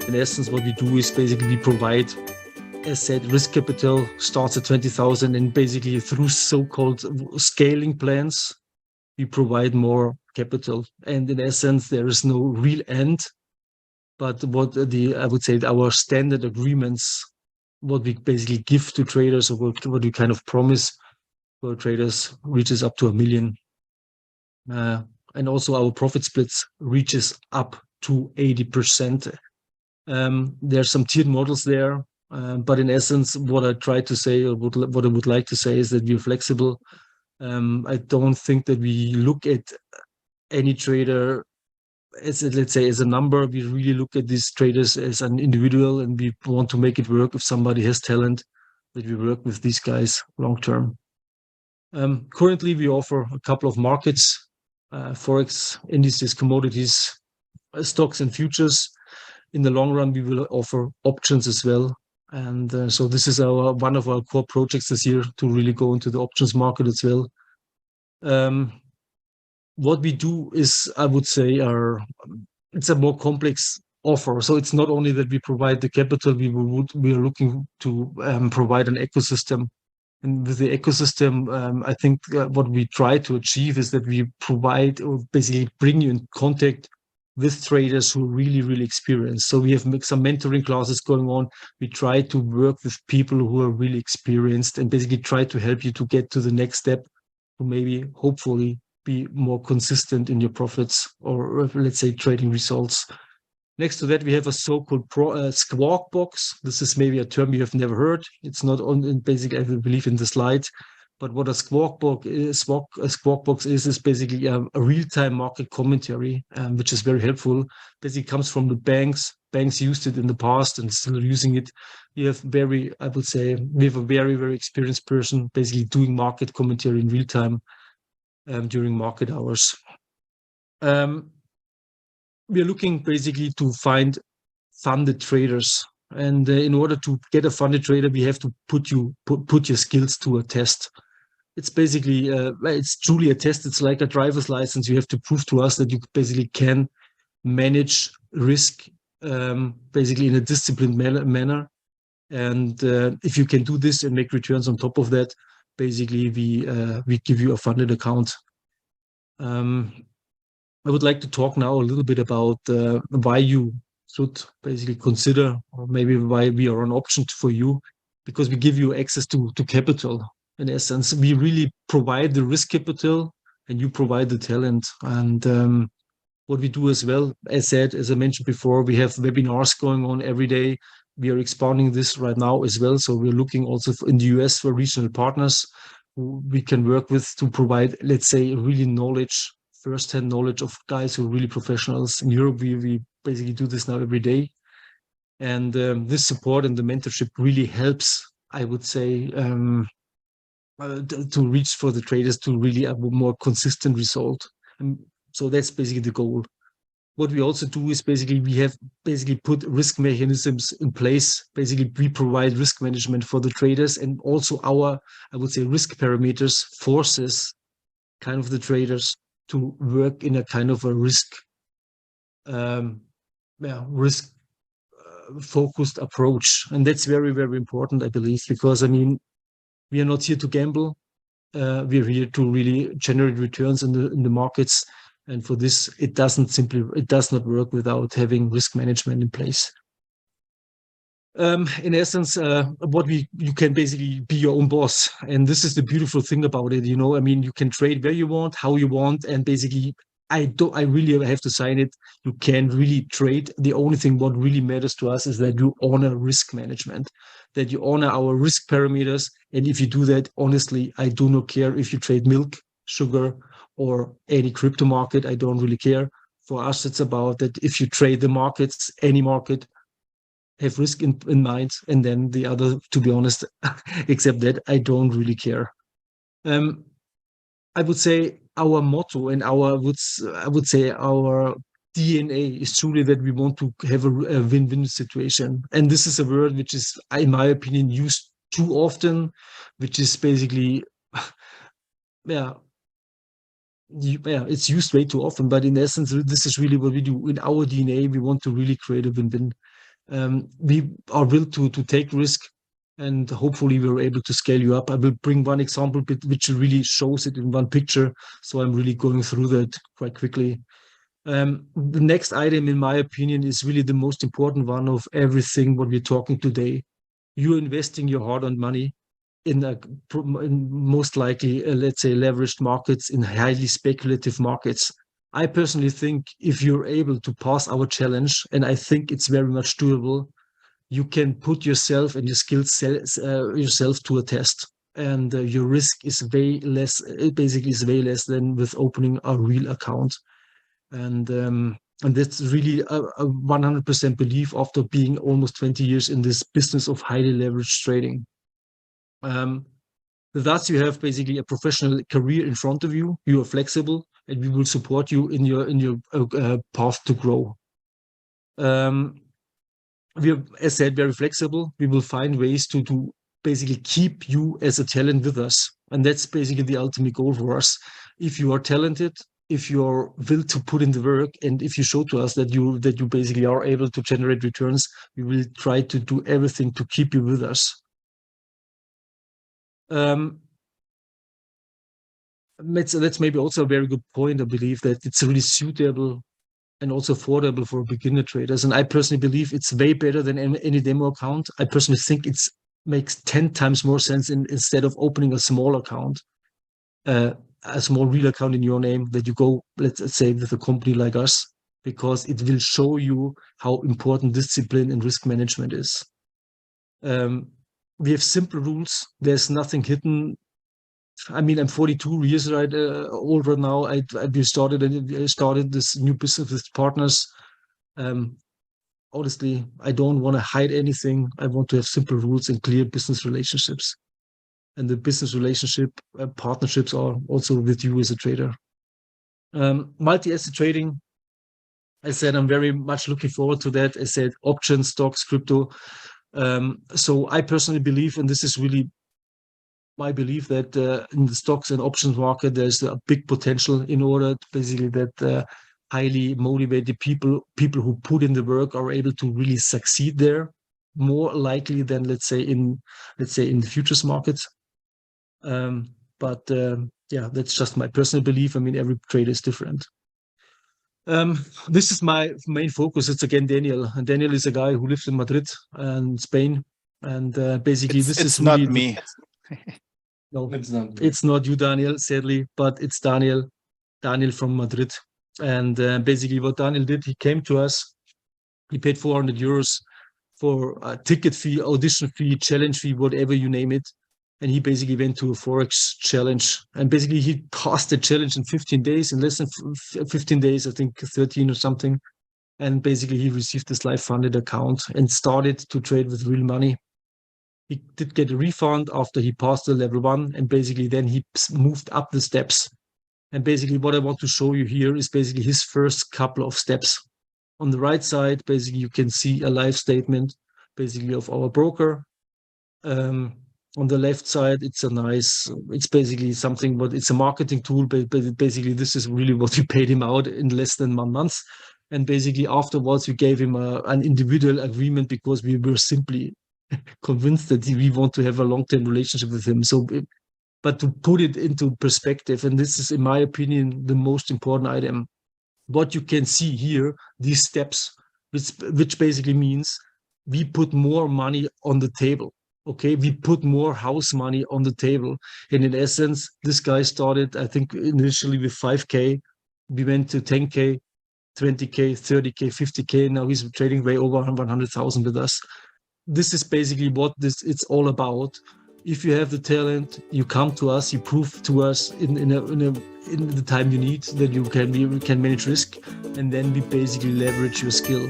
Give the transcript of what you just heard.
In essence, what we do is basically we provide, as said, risk capital starts at 20,000, and basically through so-called scaling plans, we provide more capital. And in essence, there is no real end, but I would say our standard agreements, what we basically give to traders, or what we kind of promise for traders, reaches up to 1 million. And also our profit splits reaches up to 80%. There's some tiered models there, but in essence, what I try to say, or what I would like to say, is that we're flexible. I don't think that we look at any trader as, let's say, as a number. We really look at these traders as an individual, and we want to make it work. If somebody has talent, that we work with these guys long term. Currently, we offer a couple of markets, forex, indices, commodities, stocks, and futures. In the long run, we will offer options as well. And so this is one of our core projects this year, to really go into the options market as well. What we do is, I would say, it's a more complex offer. So it's not only that we provide the capital, we are looking to provide an ecosystem. And with the ecosystem, I think what we try to achieve is that we provide, or basically bring you in contact with traders who are really, really experienced. So we have some mentoring classes going on. We try to work with people who are really experienced, and basically try to help you to get to the next step, to maybe, hopefully, be more consistent in your profits, or let's say trading results. Next to that, we have a so-called squawk box. This is maybe a term you have never heard. It's not on basic, I believe, in the slide. But what a squawk box is basically a real-time market commentary, which is very helpful. Basically comes from the banks. Banks used it in the past and still using it. We have I would say, we have a very, very experienced person basically doing market commentary in real time during market hours. We are looking basically to find funded traders. And in order to get a funded trader, we have to put your skills to a test. It's basically, it's truly a test. It's like a driver's license. You have to prove to us that you basically can manage risk, basically in a disciplined manner. And if you can do this and make returns on top of that, basically we give you a funded account. I would like to talk now a little bit about why you should basically consider, or maybe why we are an option for you, because we give you access to capital. In essence, we really provide the risk capital, and you provide the talent. And what we do as well, as I mentioned before, we have webinars going on every day. We are expanding this right now as well. So we're looking also in the US for regional partners who we can work with to provide, let's say, really first-hand knowledge of guys who are really professionals. In Europe, we basically do this now every day. And this support and the mentorship really helps, I would say, to reach for the traders to really have a more consistent result. And so that's basically the goal. What we also do is basically we have put risk mechanisms in place. Basically, we provide risk management for the traders, and also our, I would say, risk parameters forces kind of the traders to work in a kind of a risk focused approach. And that's very, very important, I believe, because I mean, we are not here to gamble. We're here to really generate returns in the markets. And for this, it does not work without having risk management in place. In essence, you can basically be your own boss. And this is the beautiful thing about it. I mean, you can trade where you want, how you want, and basically I really have to sign it. You can really trade. The only thing what really matters to us is that you honor risk management, that you honor our risk parameters. And if you do that, honestly, I do not care if you trade milk, sugar, or any crypto market. I don't really care. For us, it's about that if you trade the markets, any market, have risk in mind, and then the other, to be honest, except that, I don't really care. I would say our motto and I would say our DNA is truly that we want to have a win-win situation. And this is a word which is, in my opinion, used too often, which is basically, it's used way too often. But in essence, this is really what we do. In our DNA, we want to really create a win-win. We are willing to take risk, and hopefully we're able to scale you up. I will bring one example which really shows it in one picture. So I'm really going through that quite quickly. The next item, in my opinion, is really the most important one of everything what we're talking today. You're investing your hard-earned money in most likely, let's say, leveraged markets, in highly speculative markets. I personally think if you're able to pass our challenge, and I think it's very much doable, you can put yourself and your skills yourself to a test, and your risk is way less. It basically is way less than with opening a real account, and that's really a 100% belief after being almost 20 years in this business of highly leveraged trading. Thus, you have basically a professional career in front of you. You are flexible, and we will support you in your path to grow. We are, as said, very flexible. We will find ways to basically keep you as a talent with us, and that's basically the ultimate goal for us. If you are talented, if you're willing to put in the work, and if you show to us that you basically are able to generate returns, we will try to do everything to keep you with us. That's maybe also a very good point. I believe that it's really suitable and also affordable for beginner traders. And I personally believe it's way better than any demo account. I personally think it makes 10 times more sense instead of opening a small account, a small real account in your name, that you go, let's say, with a company like us, because it will show you how important discipline and risk management is. We have simple rules. There's nothing hidden. I mean, I'm 42 years old right now. I started this new business with partners. Honestly, I don't want to hide anything. I want to have simple rules and clear business relationships. And the business relationship partnerships are also with you as a trader. Multi-asset trading, I said, I'm very much looking forward to that. I said options, stocks, crypto. So I personally believe, and this is really my belief, that in the stocks and options market, there's a big potential in order to basically that highly motivated people who put in the work are able to really succeed there more likely than, let's say, in the futures markets. But yeah, that's just my personal belief. I mean, every trade is different. This is my main focus. It's again Daniel. And Daniel is a guy who lives in Madrid and Spain. And basically, it's not really me. No, it's not you, Daniel, sadly, but it's Daniel from Madrid. And basically what Daniel did, he came to us, he paid 400 euros for a ticket fee, audition fee, challenge fee, whatever you name it. And he basically went to a Forex challenge. And basically he passed the challenge in 15 days, in less than 15 days, I think 13 or something. And basically he received this live funded account and started to trade with real money. He did get a refund after he passed the level 1, and basically then he moved up the steps. And basically what I want to show you here is basically his first couple of steps. On the right side, basically you can see a live statement, basically of our broker. On the left side, it's basically something, but it's a marketing tool. But basically this is really what we paid him out in less than 1 month. And basically afterwards, we gave him an individual agreement because we were simply convinced that we want to have a long-term relationship with him. So, but to put it into perspective, and this is, in my opinion, the most important item, what you can see here, these steps, which basically means we put more money on the table. Okay, we put more house money on the table. And in essence, this guy started, I think, initially with 5K. We went to 10K, 20K, 30K, 50K. Now he's trading way over 100,000 with us. This is basically what it's all about. If you have the talent, you come to us, you prove to us in the time you need that you can manage risk, and then we basically leverage your skill.